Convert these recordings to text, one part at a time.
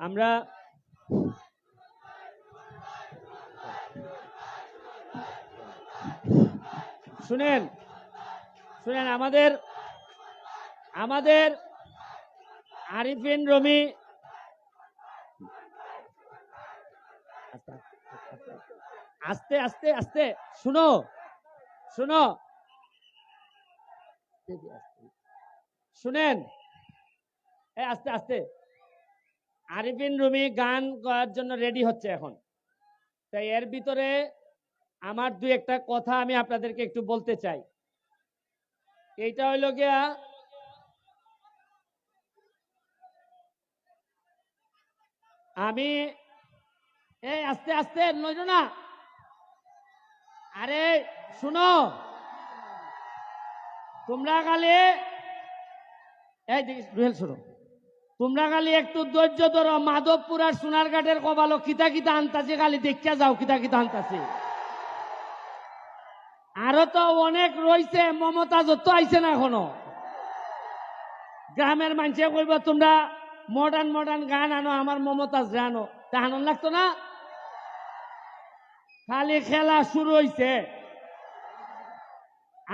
আমরা শুনেন শুনেন আমাদের আমাদের আরিফিন রমি আস্তে আস্তে আস্তে শুনো শুনো শুনেন আস্তে আস্তে আরিফিন রুমি গান গাওয়ার জন্য রেডি হচ্ছে এখন। তাই এর ভিতরে আমার দুই একটা কথা আমি আপনাদেরকে একটু বলতে চাই। এইটা হইল গিয়া আমি আস্তে আস্তে নইল না, আরে শুনো, তোমরা খালি শোনো, তোমরা খালি একটু ধৈর্য ধরো। মাধবপুর আর সোনারঘাটের কবালো কিতা কিতা আনতাছে, খালি দেখিয়া যাও কিতা কিতা আনতাছে। আরো তো অনেক রয়েছে, মমতা যত আইছে না এখনো। গ্রামের মানুষে কইব তোমরা মডার্ন মডার্ন গান আনো, আমার মমতাজ আনো, তা আনন্দ লাগতো না। খালি খেলা শুরু হইছে।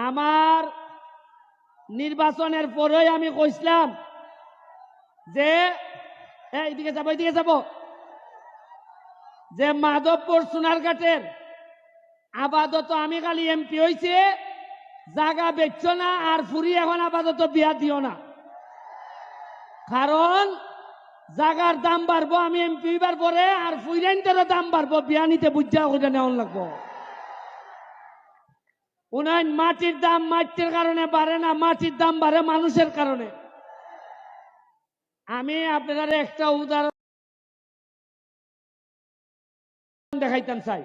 আমার নির্বাচনের পরেই আমি কইছিলাম যে এইদিকে যাবো এইদিকে যাবো, যে মাধবপুর সোনারঘাটের আপাতত আমি খালি এমপি হইছে, জায়গা বেচছ না আর ফুরি এখন আপাতত বিয়া দিও না, কারণ জায়গার দাম বাড়বো আমি এমপি হইবার পরে, আর ফুইরেন্টেরও দাম বাড়বো, বিয়া নিতে বুঝা ওইটা নেওয়ান লাগবো। উনায় মাটির দাম মাটির কারণে বাড়ে না, মাটির দাম বাড়ে মানুষের কারণে। আমি আপনাদের একটা উদাহরণ দেখাইতাম চাই।